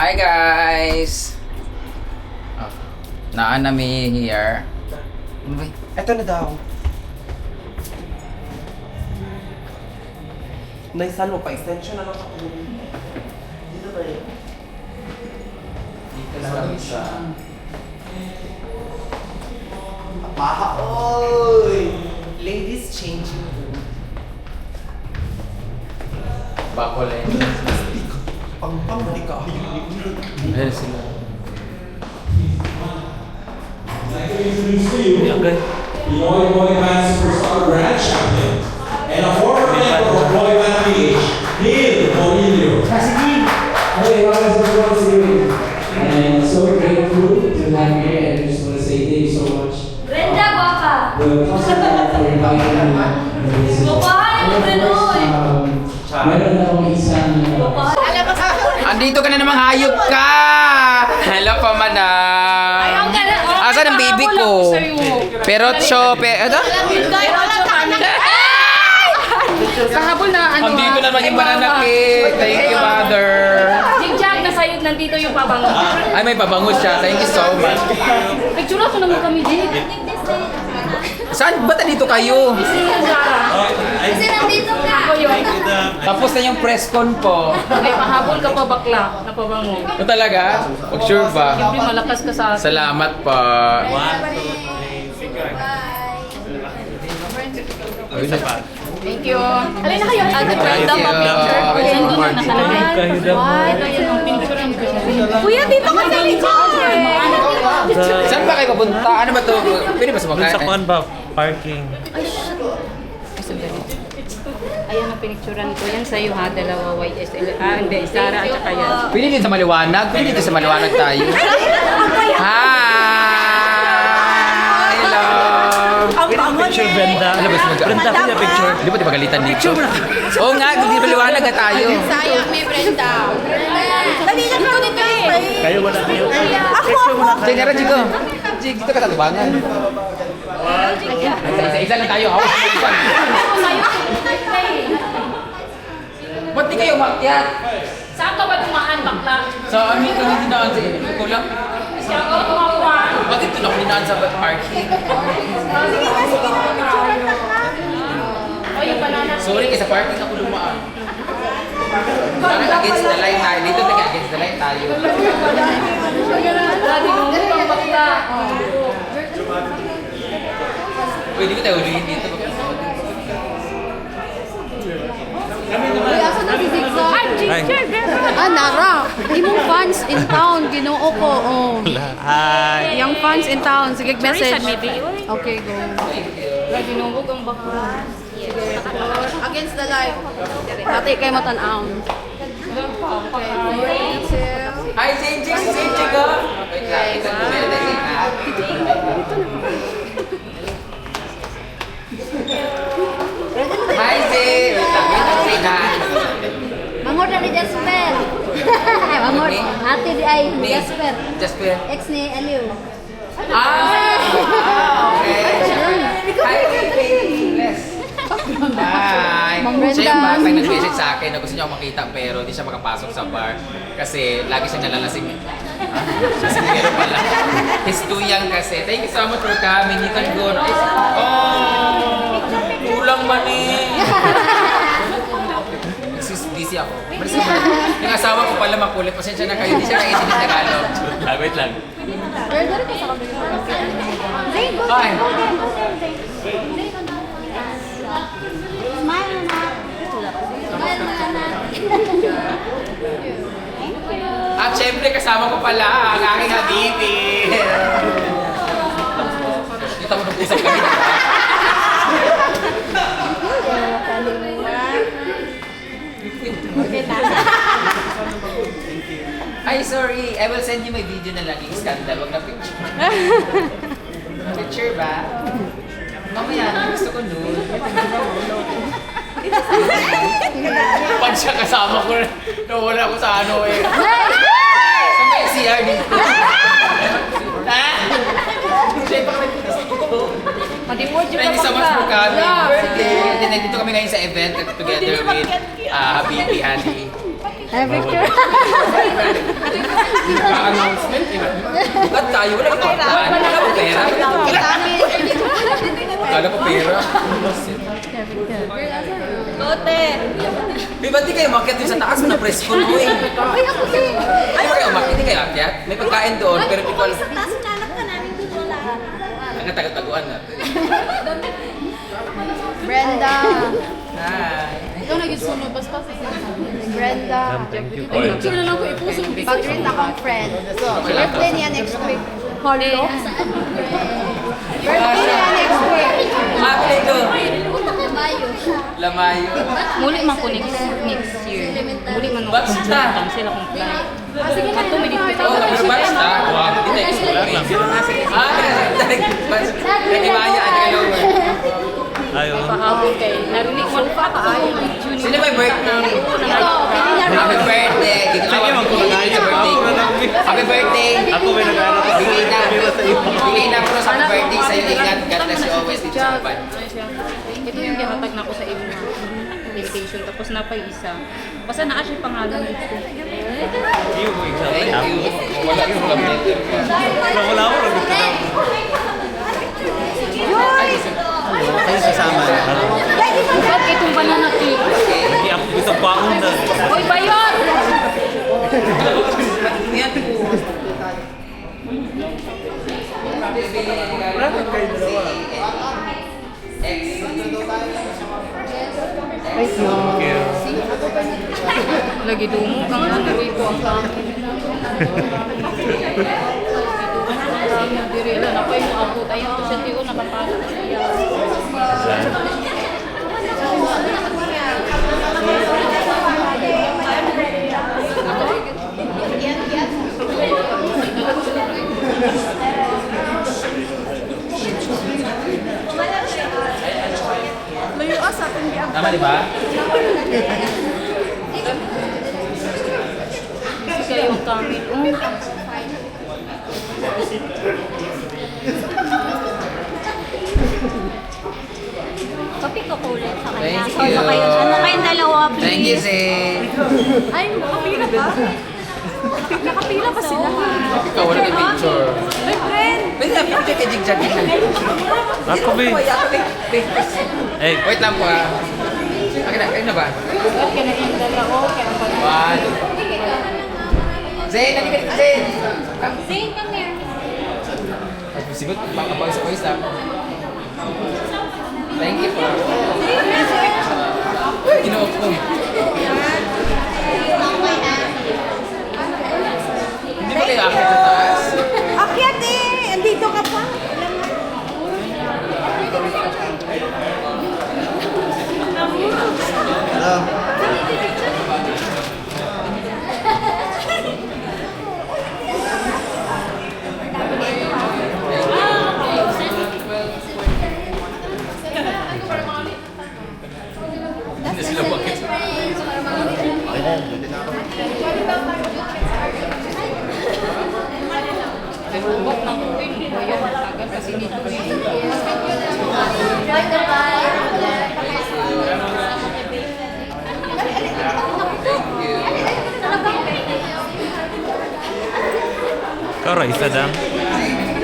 Hi guys! Naanami here. Ito na daw. Naisan mo pa, extension na lang ako. Dito ba yun? Dito lang siya. Maha, oy! Ladies changing room. Bakulen. Pang di ka. Ayan sila. The Boy Band Superstar Grand Champion and a former member of Boy Band PH, Neil Bonilio. Hey, how is everyone doing? I'm so grateful to have you here, and I just want to say thank you so much. Brenda, guwapa! The customer for inviting me. Guwapahan mo, Brenoy! Meron na akong isang Andito ka na namang hayop ka! Hello pa manang! Asan ang baby ko? Perotso, ano? Kahabol na ano Andito na naman yung mananakit. Thank you, mother. Jigjag na sa'yo, nandito yung pabango. Ay, may pabangus siya. Thank you so much. Picture ko naman kami, Jig. Saan? Ba't nandito kayo? Kasi nandito ka. Ako yun. Tapos na yung press con po. May pahabol ka pa bakla na pabango. Ito talaga? Pag sure ba? Siyempre malakas ka sa akin. Salamat pa. Thank you. Alin na kayo? Ate Brenda, Thank you. pa-picture. Ayan doon na nakalagay. Ito yun ang picture ng Kuya, dito ka sa likod! Saan ba kayo papunta? Ano ba to? Pwede ba sumakay? Sa kuan ba? Parking. Ayan ang pinicturan ko. Yan sa'yo ha, dalawa YSL. Hindi, Sara at saka yan. Pwede dito sa maliwanag? Pwede dito sa maliwanag tayo. Hi! Hello! Picture Brenda. Ano ba sumaga? Brenda, pwede picture. Di ba di magalitan dito? Oo nga, hindi maliwanag na tayo. Saya, may Brenda. Dali lang ko dito eh. Kayo wala kayo. Jig, nara, Jigo. Jig, dito ka tatubangan. Isa-isa lang tayo. Hawas mo ipan. Ba't di kayo umakyat? Saan ka ba tumaan, bakla? Sa amin kami dinaan sa ko lang. Siya ako tumaan. Bakit ito lang dinaan sa parking? O yung banana. Sorry, kasi sa parking ako lumaan. Parang against the line tayo. Dito tayo against the line tayo. Lagi nung bukang bakla. Pwede ko tayo ulihin dito. Nara. Imong fans in town, ginoo ko. Oh. Hi. Yung fans in town, sige message. maybe. Okay, go. Lagi nung bukang bakla. Against the light. Pati kay matan-aw. Hi, Jing! Jigo! Wait lang, ito po meron tayo na. Hi, Jing! Wait lang, na. Mangod na ni Jasper. Mangod. Ate di ay Jasper. Jasper. Ex ni Aliw. Okay. Hi, baby. Les. Hi. Siya yung bata nag-message sa akin na gusto niya ako makita pero hindi siya makapasok sa bar kasi lagi siyang nalalasing. Kasi meron pala. He's too young kasi. Thank you so much for coming. You can go. Oh! Kulang man eh. Busy ako. Yung asawa ko pala makulit. Pasensya na kayo. Hindi siya nakaintindi ng Tagalog. Wait lang. Hi. Smile na. Smile na. At syempre kasama ko pala ang aking habibi. Kita mo nag-usap kami. Ay, sorry. I will send you my video na laging scandal. Wag na picture. Picture ba? Mamaya, gusto ko nun. Pag siya kasama ko, nawala ko sa ano eh. Saan ba yung CR dito? Ha? Thank you so much for coming. Birthday. And then nandito kami ngayon sa event together with Habibi Ali. Have picture? tayo. Wala ko pera. Kala ko pera. Kote. Eh, ba't di kayo umakyat dun sa taas mo na press ko mo eh? Ay, ako din. Ay, kayo umakyat, di kayo akyat? May pagkain doon, pero di ko alam. Sa taas, nanap ka namin doon wala. Ang taga-taguan natin. Brenda. Hi. Ikaw nag-isuno, basta Brenda. Picture na lang ko ipuso. Pag-greet akong friend. Birthday niya next week. Hello? Birthday niya next week. Mapilay ko. Mayo. Lamayo. Muli man ko next year. Muli man ako Basta. cancel akong flight. Ato may dito. Oh, pero basta. Wow, hindi tayo kumpulin. Nagimaya, ano kayo? Ayaw. Pahabol kay narinig ko pa kaayo video ni. Sino may birthday? Happy birthday! Sige, magkulay. Happy birthday! Ako may nag-aaral sa Bigay na ko sa happy birthday sa'yo. Ingat, God bless you always dito sa Japan. Ito yung gihatag na ako sa imo invitation tapos na pa yung isa. Basta naa siya pangalan dito. Thank you. Wala yung computer ko. Wala ako. Kayo sasama. Ba't itong banana cake? Hindi ako isang paong na. Hoy, bayot! Lagi dungo kang ano rito ang diri na pa yung abot ayan to siya tiyo nakapalo siya. Tama, di ba? Kasi kayo yung kami. Kapi ko kulit sa kanya. Thank So, you. ano kayong dalawa, please? Thank you, Zay. Ay, nakapila ba? Nakapila pa sila. Ikaw, wala kang picture. My friend! Pwede na picture kay Jigjag na. Ako ba? Eh, Wait lang po ah. Ayun na ba? Ba't ka na yung dalawa? Kaya pa na. One. Zay, nandito ka Zay. Zane, come here. Ay, sigot, baka pa isa lang. Thank you po. Ginoo ko. Hindi ba kayo akit sa taas? Akyat eh! Andito ka pa. Hindi sila bakit. Ba't nang kutin? Bayan, agad kasi nito eh. kara, isa lang.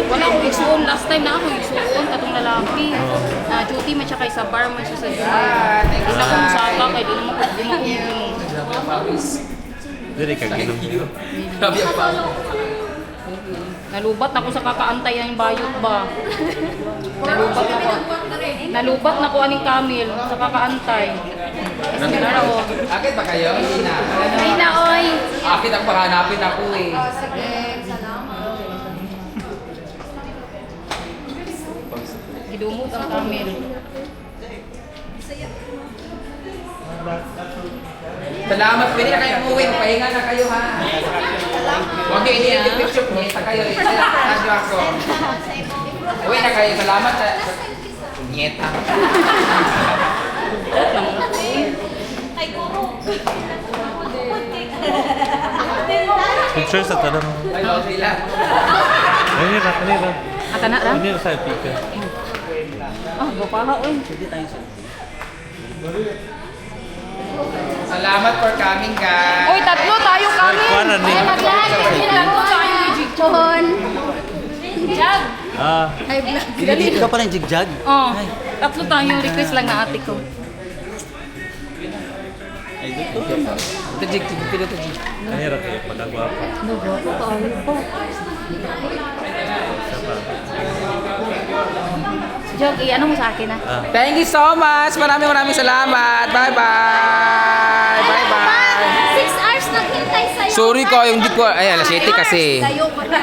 Wala akong igsuon. Last time na ako igsuon. Katong lalaki. Na duty man siya kay sa bar man siya sa July. Hindi na akong saka kay di naman ko gumakunin. Grabe ang pawis. Dili ka ginom. Grabe ang pawis. Nalubat ako sa kakaantay ng bayot ba? Nalubat ako. Nalubat na ko aning Camille sa kakaantay. Nara o. Akit ba kayo? Hindi na. Ay na oy. Akit ang pahanapin ako eh. Gidumog ang Camille. Salamat. Pwede na kayo umuwi. Pahinga na kayo ha. Huwag kayo hindi yung picture. Ngita kayo. Nadyo ako. Uwi na kayo. Salamat. Ngita. Picture sa tanong. Ay, love nila. Ayun na, kanina. Ata na lang. Hindi na sa pika. Ah, bapaha oy. Salamat for coming guys. Oy, tatlo tayo kami. Kuwanan din. Ay, maglahat kasi tatlo tayo ni Jigchon. High blood. Ikaw pala yung jigjag. Oh, tatlo tayong request lang na ate ko. Ay, dito. Ito, Jig. Ito, Jig. Kahirap kayo pagkagwapa. Jogi, ano mo sa akin ah? Thank you so much. Maraming salamat. Bye-bye. Bye-bye. 6 hours naghintay sa'yo. Sorry ko, yung di ko... Ay, alas 7 kasi. Tayo pa na.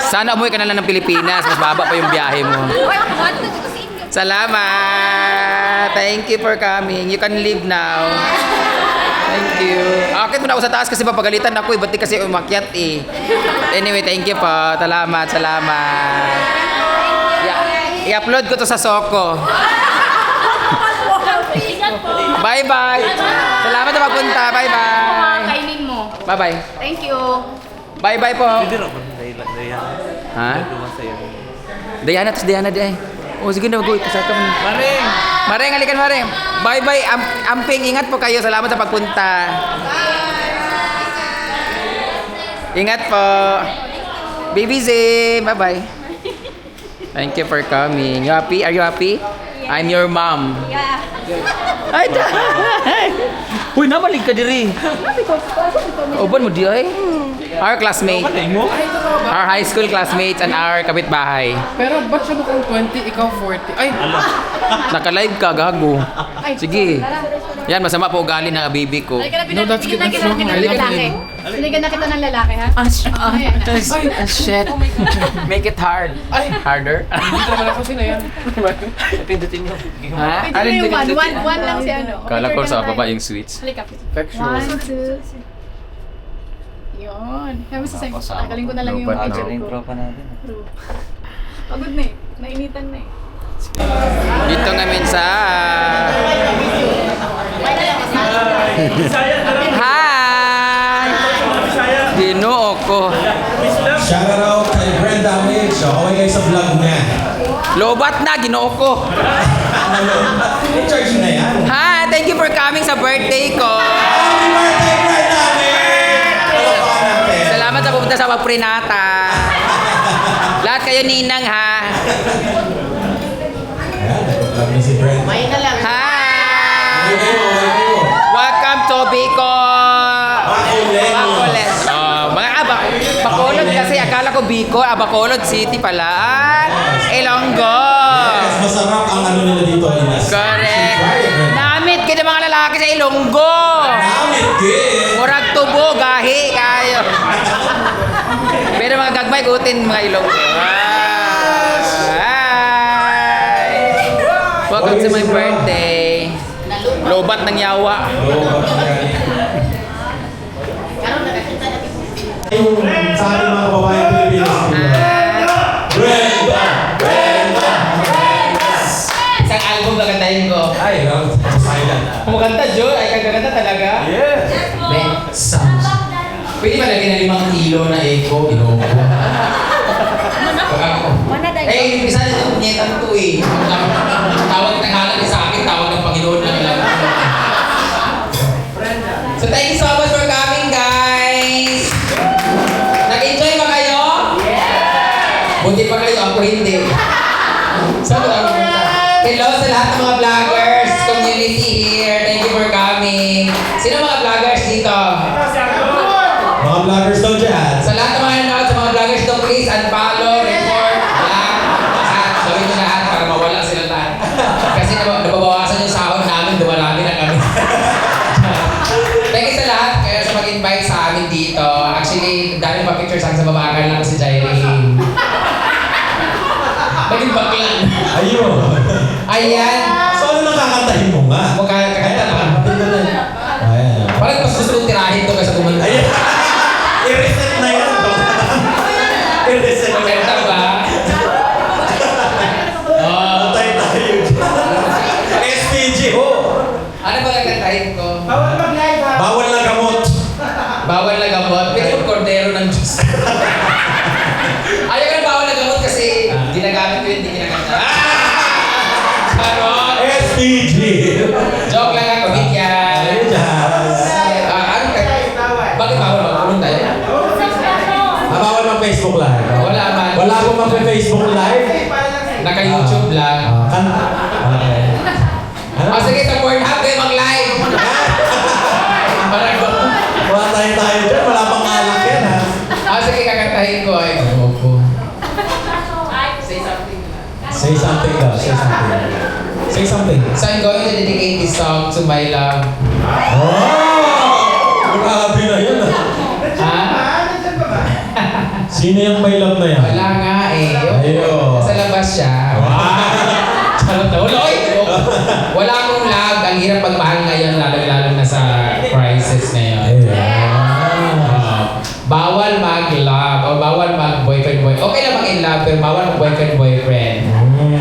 Sana umuwi ka na lang ng Pilipinas. Mas baba pa yung biyahe mo. Uy, want to dito sa inyo. Salamat. Thank you for coming. You can leave now. Thank you. Akit mo na ako sa taas kasi papagalitan ako. Ba't di kasi umakyat eh. Anyway, thank you po. Salamat. I-upload ko to sa Soko. Bye-bye. Salamat na magpunta. Bye-bye. Kainin mo. Bye-bye. Thank you. Bye-bye po. Hindi rin ako Diana. Ha? Dumas sa'yo. Diana di ay. Oh, sige na, mag-uwi. Pasaka mo. Maring, halikan Maring. Bye-bye. Amping, ingat po kayo. Salamat sa pagpunta. Ingat po. Baby Zim. Bye-bye. Thank you for coming. You happy? Are you happy? I'm your mom. Yeah. Ay, uy, nabalik ka diri. Oban mo di ay? Our classmate. Our high school classmates and our kapitbahay. Pero ba't siya mukhang 20, ikaw 40? Ay! Naka-live ka, gago. Sige. Yan, masama po ugali ng baby ko. No, that's good. That's wrong. I like it. Binigyan na kita ng lalaki, ha? Shit. Make it hard. Harder. Hindi naman ako sila yan. Pindutin mo. Ha? Ito na yung one lang si ano. Kala ko sa baba yung switch. Halika. Factual. 1, 2, yun. Kaya mo sasayin ko, patagalin ko na lang yung medyo ko. Tropa natin. Pagod na eh. Nainitan na eh. Dito namin sa... Hi! Ginoo ko. Shout out kay Brenda Mitch. Okay guys sa vlog niya. Lobat na, ginoo ko. Charge na yan. Hi! Thank you for coming sa birthday ko. Happy birthday, Brenda Mitch! Palapakan natin. Salamat sa pupunta sa pagprenata. Lahat kayo ninang ha. Ayan, nagpapalap na si Brenda. May na lang. Hi! Okay kayo. Welcome to Bicol. Bacolod. Oh, mga Bacolod kasi akala ko Bicol, Bacolod City pala. Ilonggo. Yes, masarap ang ano nila dito, Inas. Correct. Namit kita mga lalaki sa Ilonggo. Namit, kid. Murag tubo, gahi kayo. Pero mga gagmay gutin mga Ilonggo. Hi! Welcome to my birthday. Lobat ng yawa. Yung sa ating mga kababayan Pilipinas. Brenda! Brenda! Isang album na kantahin ko. Ay, silent. Kumakanta, Jo? Ay, kagaganda talaga? Yes! Ben, sounds. Pwede ba lagyan na 5 kilo na echo? Ginoo ko. Eh, yung isa na yung nyetan to eh. Tawag ng halang sa akin, tawag ng Panginoon na lang. So thank you so much for coming, guys! Nag-enjoy ba kayo? Yeah! Buti pa kayo, ako hindi. Hello sa lahat ng mga vloggers, community here. Thank you for coming. Sino mga vloggers dito? Mga vloggers daw dyan. Sa lahat ng mga nanonood, sa mga vloggers dito, please unfollow, report, lahat. Gawin nyo lahat para mawala sila lahat. Kasi nababawasan yung sahod namin, dumarami na kami. Thank you sa lahat kaya sa mag-invite sa amin dito. Actually, dahil pa picture sa akin sa baba, akala ko si Jairene. Naging baklan. Ayun. Ayan. So ano nakakantahin mo nga? Mukha kakanta na. Ayan. Parang mas gusto kong tirahin to kaysa kumanta. Ayan. I-reset na yan. I-reset na yan. Maganda ba? Oh. Patay tayo. SPG ho. Ano ba kakantahin ko? Bawal na gamot. Bawal na gamot. Pwede yung kordero ng Diyos. Ayaw ka na bawal na gamot kasi ginagamit ko yun, hindi kinakanta. Charot! SPG. Joke lang ako, Bigyan. Ano ka? Bakit bawal magkulong tayo? Bawal ng Facebook Live. Wala man. Wala po mag-Facebook live? Naka-YouTube lang. Okay. O sige, sa Pornhub kayo mag-live. Parang Wala tayo dyan. Wala pang alak yan ha. sige, kakantahin ko. Ay, opo. Say something daw. Say something. Say something. So I'm going to dedicate this song to my love. Oh! Grabe na yun ah. Ha? Sino yung may love na yan? Wala nga eh. Ayun. Sa labas siya. Charot na. Wala, oy! Wala akong love. Ang hirap magmahal ngayon, lalo na sa crisis ngayon. Bawal mag-love o bawal mag-boyfriend. Okay lang mag-in love, pero bawal mag-boyfriend.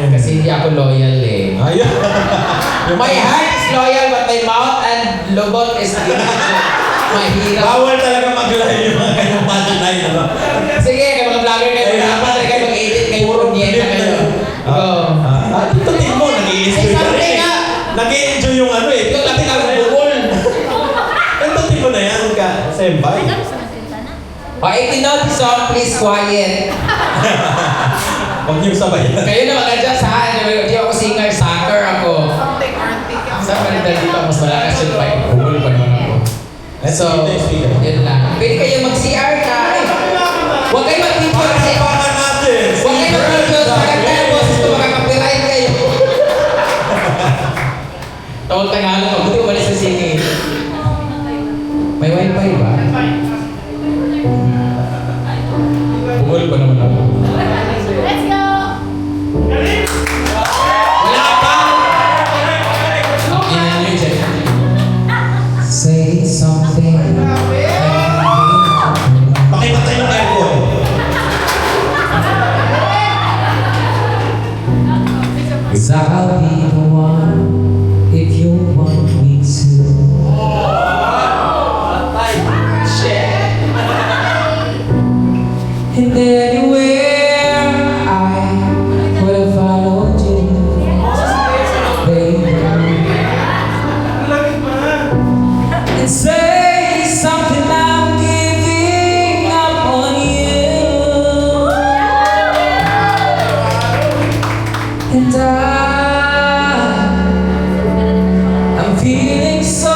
Kasi hindi ako loyal eh. Ayun. My heart is loyal, but my mouth and lobot is mahirap. Bawal talaga mag-live yung mga kayong patinay. Ano? Sige, kayo mga vlogger kayo, dapat talaga kayo mag-edit kayo, puro nieta kayo. Go. Tutin mo, nag-i-enjoy ka rin eh. nga. Nag-i-enjoy yung ano eh. Ito lang tinawag bukol. Tutin mo na yan ka. Sembay. O, 18 notes song, please quiet. Huwag niyo sabayan. Kayo na mag-adjust ha. Hindi ako singer, soccer ako. Sa Manila dito, mas malakas yung mic. Bukol pa naman ako. So, yun lang. Pwede kayo mag-CR na. Huwag kayo mag-video kasi. Pakan natin. Huwag kayo mag-video. Maganda yung boses ko, makaka-copyright kayo. Tawag Tagalog ako. Buti umalis sa singing. May wifi ba? Bukol pa naman ako. Let's go! Wala pa! Inan nyo dyan. Say something. Pakipatay yung aircon. Cause I'll be the one if you want me to. And anywhere I would have followed you, baby. And say something, I'm giving up on you. And I'm feeling so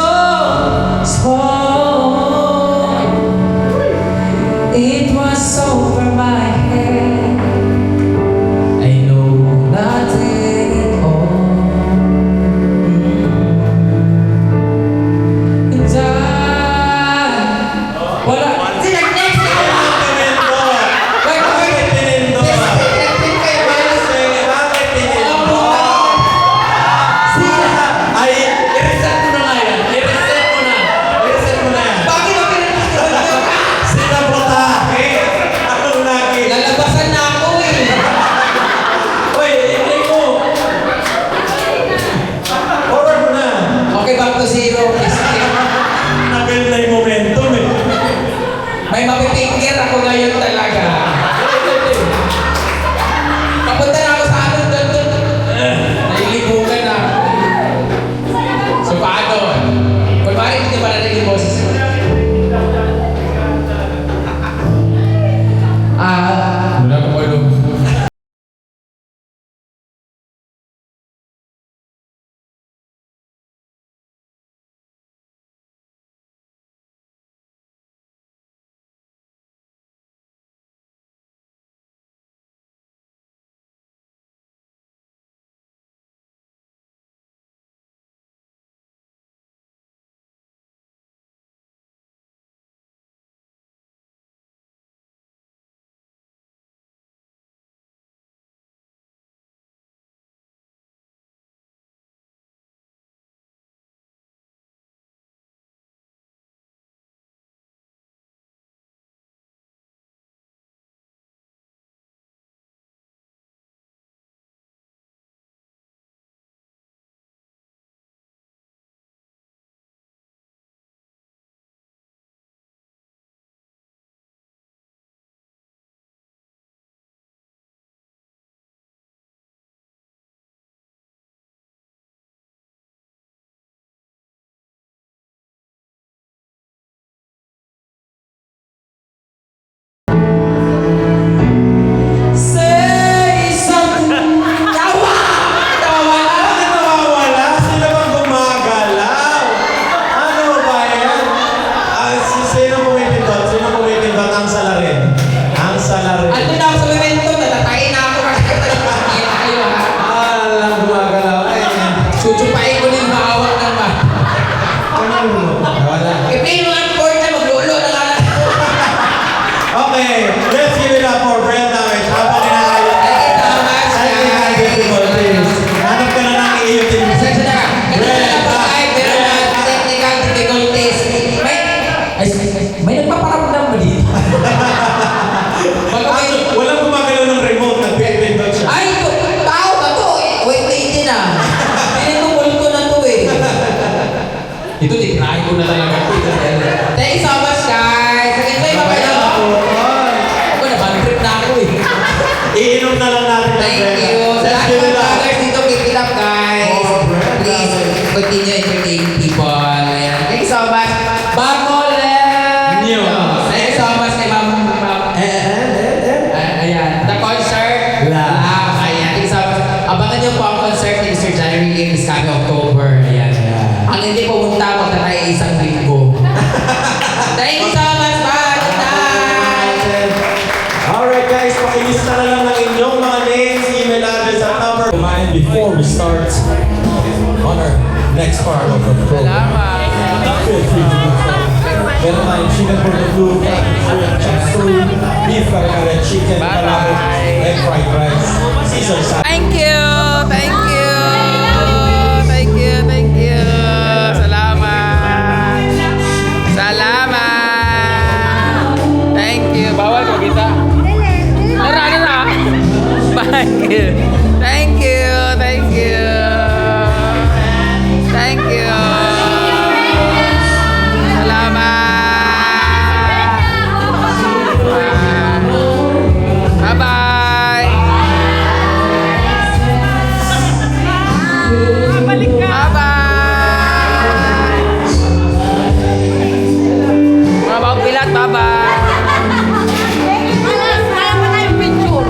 small. It was over my head. I know nothing at all. And wala. Ay, i-reset mo na nga yan. I-reset mo na. I-reset mo na yan. Bakit ako pinag-video? Sinabuta. Ano lagi? Lalabasan na ako eh. Uy, i-play mo. Forward mo na. Okay, back to zero. Nabil na yung momentum eh. May mapipinger ako ngayon talaga. Papunta na ako sa ano doon. Nailibugan na. So paano? Kung bakit hindi pa narinig yung boses mo? Wala ko malong. Okay, let's give it up for Brenda. Habang kinakain. Thank you so much, Thank you, guys. beautiful, please. Hanap ka na ng iyo, team. Pasensya na. Ito na lang po ay meron na technical difficulties. May nagpaparamdam mo dito. Baka may... Walang gumagalaw ng remote. Nag-pindot siya. Ay, tao na to eh. Wait, wait na. Pinitungkol ko na to eh. Ito, tinrahin ko na talaga. Thank you so much, guys. Enjoy ba kayo? Ako, naban-trip na ako eh. Iinom na lang natin ng Thank Brenda. you. Sa Let's lahat give ng it up. vloggers dito, keep it up, guys. Oh, Brenda. Please, continue entertaining people. Ayan. Thank you so much. Bacolet! New. Thank you so much kay Ma'am. Ayan. The concert. Ayan. Thank you so much. Abangan niyo po ang concert ni Mr. January Lee this coming October. Ayan. Ang hindi pumunta, magtatay isang linggo. Thank you so much. Bye. Good night. Alright guys, pakilista na lang ng inyong mga names, email address at number. Mind before we start on our next part of the program. Feel free to do so. Meron tayong chicken for the blue, shrimp, chop suey, beef kare-kare, chicken, palabok, and fried rice. Caesar salad. Thank you. Thank you. Thank you. Thank you. Salamat. Salamat. Thank you. Bawal ko kita. Nara. Thank you. Thank you. Thank you. Thank you. Salamat. Bye-bye. Bye-bye. Mga bawang pilat, bye-bye.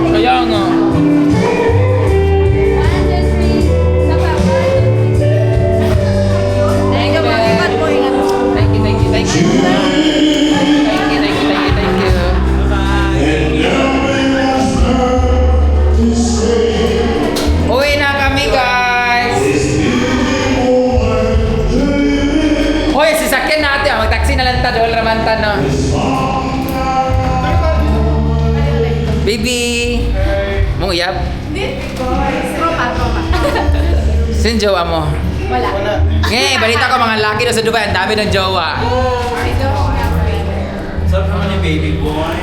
Kaya nga. Thank you, thank you, thank you. Thank you, thank you, thank you, thank you. Uwi na kami, guys. Hoy, sasakyan natin. Mag-taxi na lang ta. Doon raman ta, no? Baby. Mong uyab? Tropa. Sin jowa mo? Wala. Ngayon, balita ko mga laki na sa Dubai. Ang dami ng jowa. Sabi naman ni baby boy.